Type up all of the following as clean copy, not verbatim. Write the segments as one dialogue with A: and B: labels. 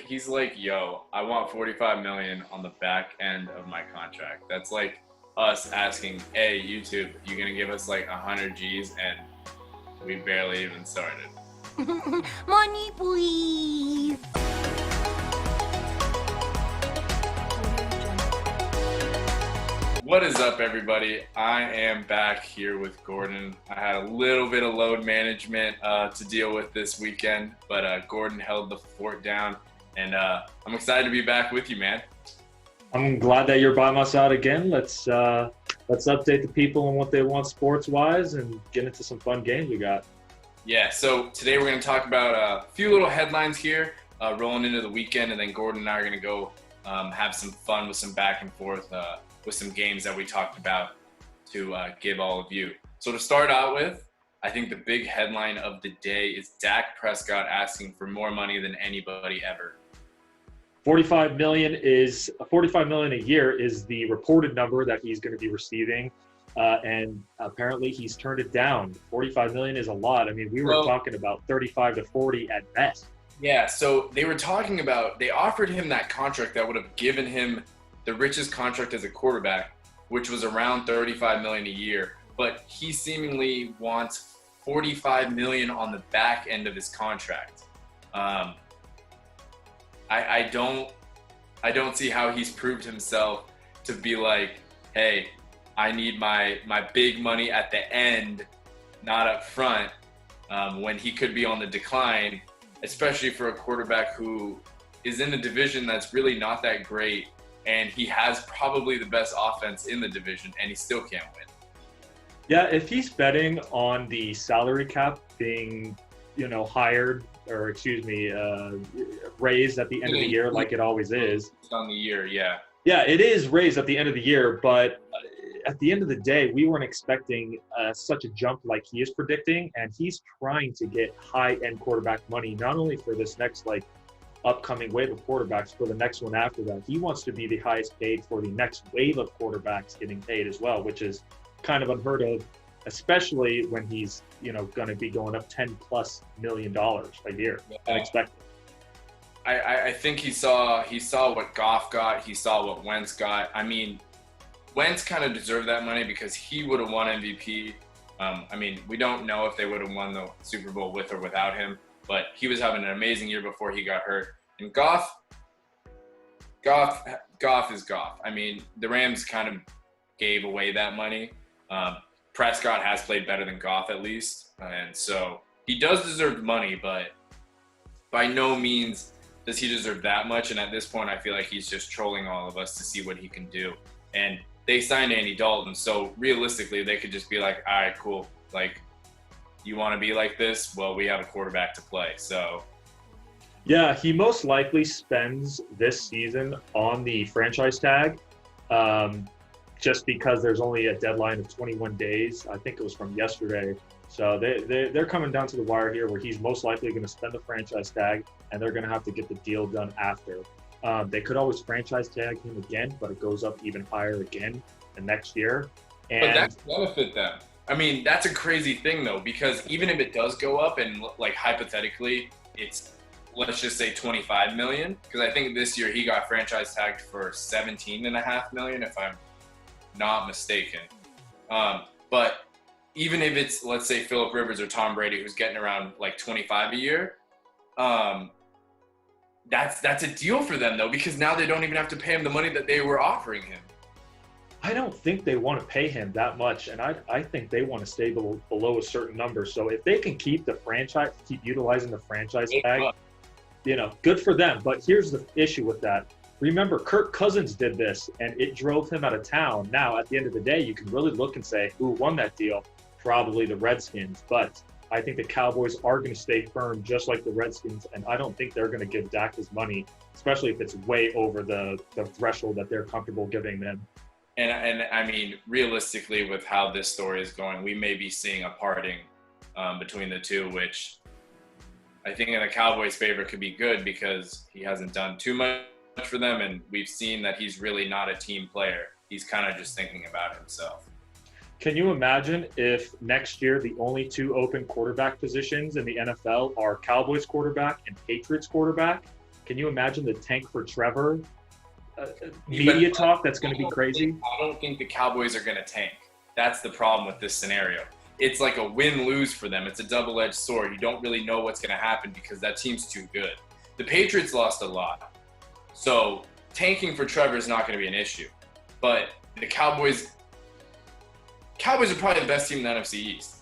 A: He's like, yo, I want 45 million on the back end of my contract. That's like us asking, hey, YouTube, you gonna give us like 100 G's, and we barely even started.
B: Money, please.
A: What is up, everybody? I am back here with Gordon. I had a little bit of load management to deal with this weekend, but Gordon held the fort down, and I'm excited to be back with you, man.
C: I'm glad that you're by my side again. Let's update the people on what they want sports wise and get into some fun games we got.
A: Yeah, so today we're going to talk about a few little headlines here rolling into the weekend, and then Gordon and I are going to go have some fun with some back and forth with some games that we talked about to give all of you. So to start out with, I think the big headline of the day is Dak Prescott asking for more money than anybody ever.
C: 45 million a year is the reported number that he's going to be receiving, and apparently he's turned it down. 45 million is a lot. I mean, we were talking about 35 to 40 at best.
A: Yeah, so they offered him that contract that would have given him the richest contract as a quarterback, which was around 35 million a year. But he seemingly wants 45 million on the back end of his contract. I don't see how he's proved himself to be like, hey, I need my big money at the end, not up front, when he could be on the decline, especially for a quarterback who is in a division that's really not that great, and he has probably the best offense in the division, and he still can't win.
C: Yeah, if he's betting on the salary cap being, raised at the end of the year like it always is.
A: It's on the year, yeah.
C: Yeah, it is raised at the end of the year, but at the end of the day, we weren't expecting such a jump like he is predicting, and he's trying to get high-end quarterback money, not only for this next upcoming wave of quarterbacks, for the next one after that. He wants to be the highest paid for the next wave of quarterbacks getting paid as well, which is kind of unheard of, especially when he's going to be going up $10+ million a year. Unexpected.
A: I think he saw what Goff got. He saw what Wentz got. I mean, Wentz kind of deserved that money because he would have won MVP. We don't know if they would have won the Super Bowl with or without him, but he was having an amazing year before he got hurt. And Goff is Goff. I mean, the Rams kind of gave away that money. Prescott has played better than Goff at least, and so he does deserve money, but by no means does he deserve that much. And at this point, I feel like he's just trolling all of us to see what he can do. And they signed Andy Dalton, so realistically, they could just be like, all right, cool. Like, you want to be like this? Well, we have a quarterback to play. So,
C: yeah, he most likely spends this season on the franchise tag, just because there's only a deadline of 21 days. I think it was from yesterday. So they're coming down to the wire here, where he's most likely going to spend the franchise tag, and they're going to have to get the deal done after. They could always franchise tag him again, but it goes up even higher again the next year.
A: But that could benefit them. I mean, that's a crazy thing, though, because even if it does go up and, like, hypothetically, it's, let's just say 25 million, because I think this year he got franchise tagged for 17.5 million, if I'm not mistaken. But even if it's, let's say, Phillip Rivers or Tom Brady, who's getting around like 25 a year, that's a deal for them, though, because now they don't even have to pay him the money that they were offering him.
C: I don't think they want to pay him that much, and I think they want to stay below a certain number. So if they can keep utilizing the franchise tag, good for them. But here's the issue with that. Remember, Kirk Cousins did this, and it drove him out of town. Now, at the end of the day, you can really look and say, who won that deal? Probably the Redskins. But I think the Cowboys are going to stay firm, just like the Redskins, and I don't think they're going to give Dak his money, especially if it's way over the threshold that they're comfortable giving them.
A: And I mean, realistically, with how this story is going, we may be seeing a parting between the two, which I think in the Cowboys' favor could be good because he hasn't done too much for them, and we've seen that he's really not a team player. He's kind of just thinking about himself.
C: Can you imagine if next year the only two open quarterback positions in the NFL are Cowboys quarterback and Patriots quarterback? Can you imagine the tank for Trevor media talk? That's going to be crazy.
A: I don't think the Cowboys are going to tank. That's the problem with this scenario. It's like a win-lose for them. It's a double-edged sword. You don't really know what's going to happen because that team's too good. The Patriots lost a lot. So tanking for Trevor is not going to be an issue. But the Cowboys are probably the best team in the NFC East.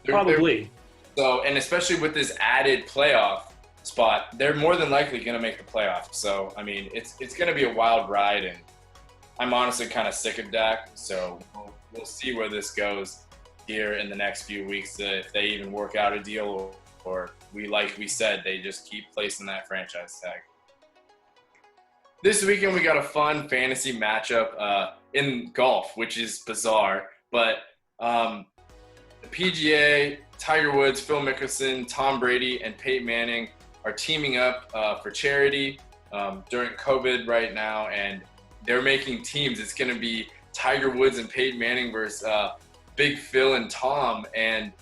C: Probably.
A: So, and especially with this added playoff spot, they're more than likely going to make the playoffs. So, I mean, it's going to be a wild ride, and I'm honestly kind of sick of Dak. So we'll see where this goes here in the next few weeks, if they even work out a deal, or like we said, they just keep placing that franchise tag. This weekend we got a fun fantasy matchup in golf, which is bizarre, but the PGA, Tiger Woods, Phil Mickelson, Tom Brady, and Peyton Manning are teaming up for charity during COVID right now, and they're making teams. It's going to be Tiger Woods and Peyton Manning versus Big Phil and Tom. And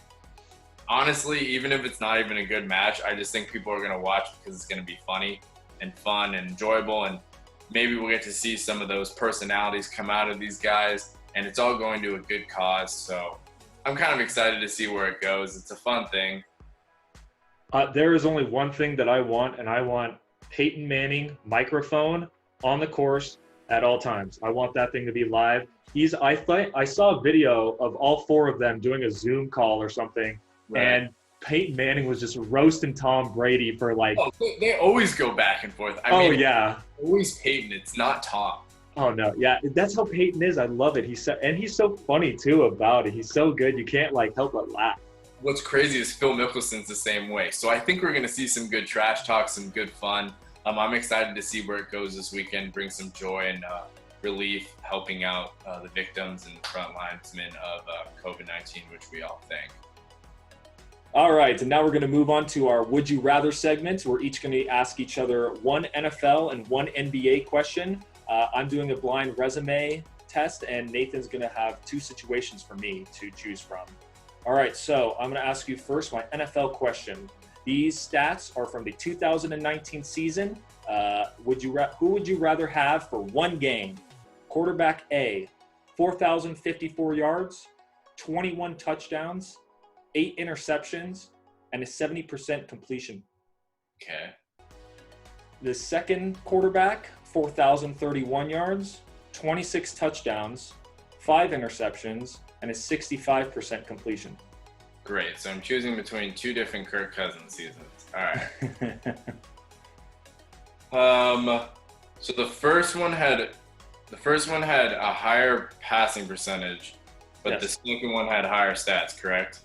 A: honestly, even if it's not even a good match, I just think people are going to watch because it's going to be funny and fun and enjoyable, and maybe we'll get to see some of those personalities come out of these guys, and it's all going to a good cause. So I'm kind of excited to see where it goes. It's a fun thing.
C: There is only one thing that I want, and I want Peyton Manning microphone on the course at all times. I want that thing to be live. I saw a video of all four of them doing a Zoom call or something, right, and Peyton Manning was just roasting Tom Brady for like.
A: Oh, they always go back and forth. I mean,
C: yeah,
A: always Peyton. It's not Tom.
C: Oh no, yeah, that's how Peyton is. I love it. He's so funny too about it. He's so good. You can't like help but laugh.
A: What's crazy is Phil Mickelson's the same way. So I think we're going to see some good trash talk, some good fun. I'm excited to see where it goes this weekend, bring some joy and relief, helping out the victims and front linesmen of COVID-19, which we all thank.
D: All right, and now we're going to move on to our Would You Rather segment. We're each going to ask each other one NFL and one NBA question. I'm doing a blind resume test, and Nathan's going to have two situations for me to choose from. All right, so I'm going to ask you first my NFL question. These stats are from the 2019 season. Who would you rather have for one game? Quarterback A, 4,054 yards, 21 touchdowns, 8 interceptions, and a 70% completion.
A: Okay.
D: The second quarterback, 4,031 yards, 26 touchdowns, 5 interceptions, and a 65% completion.
A: Great. So I'm choosing between two different Kirk Cousins seasons. All right. So the first one had a higher passing percentage, but
D: yes,
A: the second one had higher stats, correct?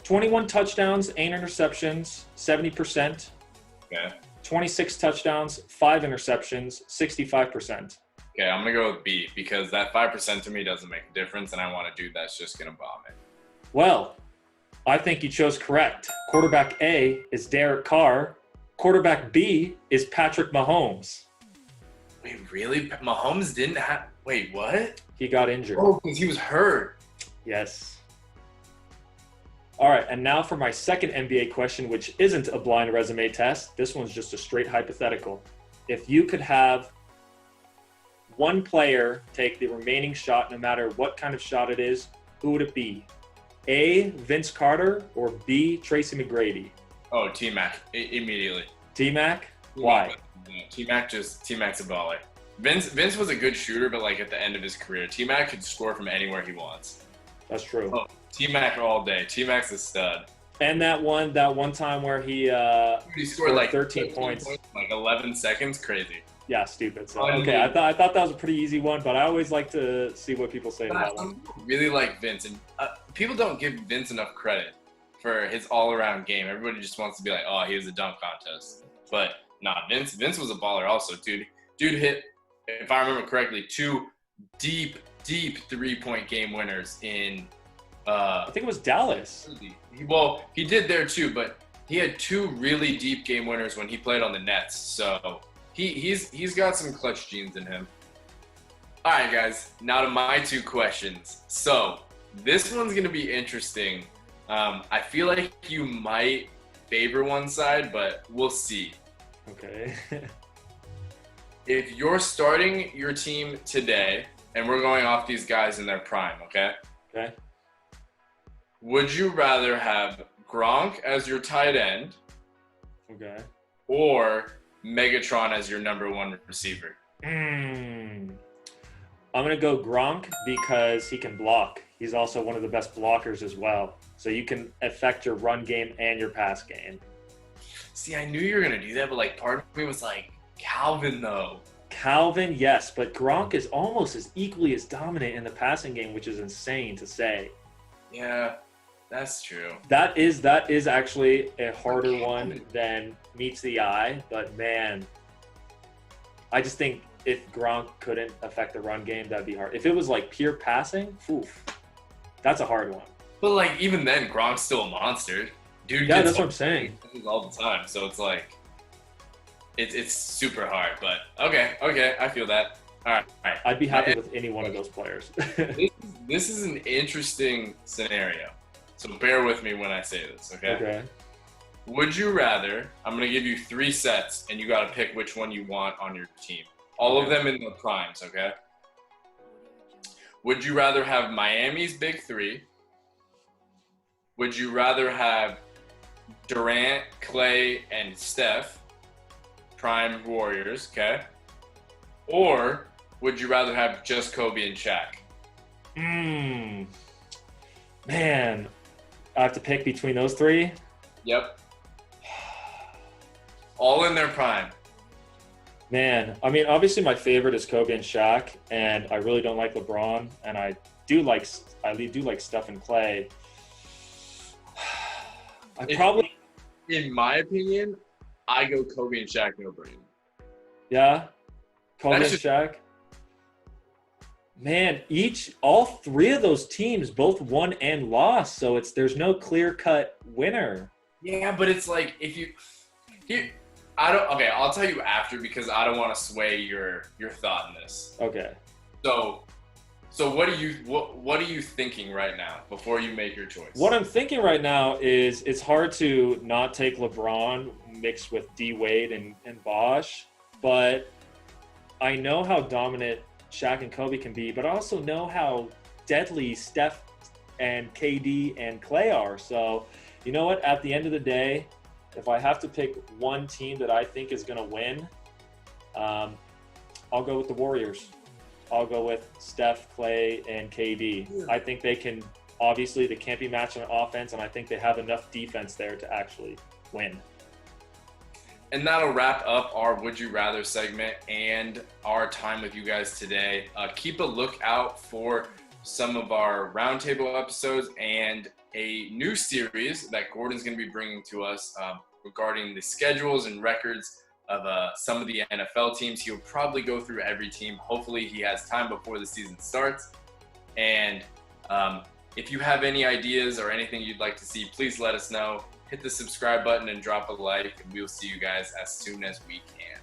D: 21 touchdowns, 8 interceptions, 70%.
A: Okay.
D: 26 touchdowns, 5 interceptions, 65%.
A: Okay, I'm going to go with B because that 5% to me doesn't make a difference, and I want a dude that's just going to bomb it.
D: Well, I think you chose correct. Quarterback A is Derek Carr. Quarterback B is Patrick Mahomes.
A: Wait, really? Mahomes didn't have – wait, what?
D: He got injured.
A: Oh, because he was hurt.
D: Yes. All right, and now for my second NBA question, which isn't a blind resume test. This one's just a straight hypothetical. If you could have one player take the remaining shot, no matter what kind of shot it is, who would it be? A, Vince Carter, or B, Tracy McGrady?
A: Oh, T-Mac, immediately.
D: T-Mac? Why?
A: T-Mac's a baller. Vince was a good shooter, but like at the end of his career, T-Mac could score from anywhere he wants.
D: That's true.
A: Oh, T-Mac all day. T-Mac's a stud.
D: And that one time where he
A: scored like
D: 13 points.
A: Like 11 seconds, crazy.
D: Yeah, stupid. So, okay, I thought that was a pretty easy one, but I always like to see what people say about that one.
A: I really like Vince, and people don't give Vince enough credit for his all-around game. Everybody just wants to be like, oh, he was a dunk contest. But nah, Vince was a baller also. Dude hit, if I remember correctly, 2 deep 3-point game winners in
D: I think it was Dallas.
A: Well, he did there too, but he had 2 really deep game winners when he played on the Nets. So he's got some clutch genes in him. All right, guys, now to my 2 questions. So this one's going to be interesting. I feel like you might favor one side, but we'll see.
D: Okay.
A: If you're starting your team today, and we're going off these guys in their prime, okay?
D: Okay.
A: Would you rather have Gronk as your tight end
D: Okay.
A: or Megatron as your number one receiver?
D: I'm going to go Gronk because he can block. He's also one of the best blockers as well. So you can affect your run game and your pass game.
A: See, I knew you were going to do that, but like part of me was like, Calvin though.
D: Calvin, yes, but Gronk is almost as equally as dominant in the passing game, which is insane to say.
A: Yeah, that's true.
D: That is actually a harder one than meets the eye, but man, I just think if Gronk couldn't affect the run game, that'd be hard. If it was like pure passing, oof, that's a hard one.
A: But like even then, Gronk's still a monster. Dude,
D: Yeah,
A: gets
D: that's what I'm saying.
A: all the time. So it's like, it's super hard. But okay, I feel that. All right.
D: I'd be happy with any one of those players.
A: This is an interesting scenario. So bear with me when I say this, okay?
D: Okay.
A: Would you rather? I'm gonna give you 3 sets, and you got to pick which one you want on your team. All of them in the primes, okay? Would you rather have Miami's big 3? Would you rather have Durant, Clay, and Steph, prime Warriors, okay? Or would you rather have just Kobe and Shaq?
D: Man, I have to pick between those 3.
A: Yep. All in their prime.
D: Man, I mean, obviously my favorite is Kobe and Shaq, and I really don't like LeBron, and I do like Steph and Clay.
A: In my opinion, I go Kobe and Shaq over Brady.
D: Yeah, Kobe and
A: That's just-
D: Shaq. Man, all 3 of those teams both won and lost, so there's no clear-cut winner.
A: Yeah, but it's like I'll tell you after because I don't want to sway your thought in this.
D: Okay.
A: So what are you thinking right now before you make your choice?
D: What I'm thinking right now is it's hard to not take LeBron mixed with D Wade and Bosh, but I know how dominant Shaq and Kobe can be, but I also know how deadly Steph and KD and Clay are. So, you know what? At the end of the day, if I have to pick one team that I think is going to win, I'll go with the Warriors. I'll go with Steph, Clay, and KD.
A: Yeah.
D: I think they can, obviously, they can't be matched on offense, and I think they have enough defense there to actually win.
A: And that'll wrap up our Would You Rather segment and our time with you guys today. Keep a lookout for some of our roundtable episodes and a new series that Gordon's going to be bringing to us regarding the schedules and records of some of the NFL teams. He'll probably go through every team. Hopefully he has time before the season starts. And if you have any ideas or anything you'd like to see, please let us know. Hit the subscribe button and drop a like, and we'll see you guys as soon as we can.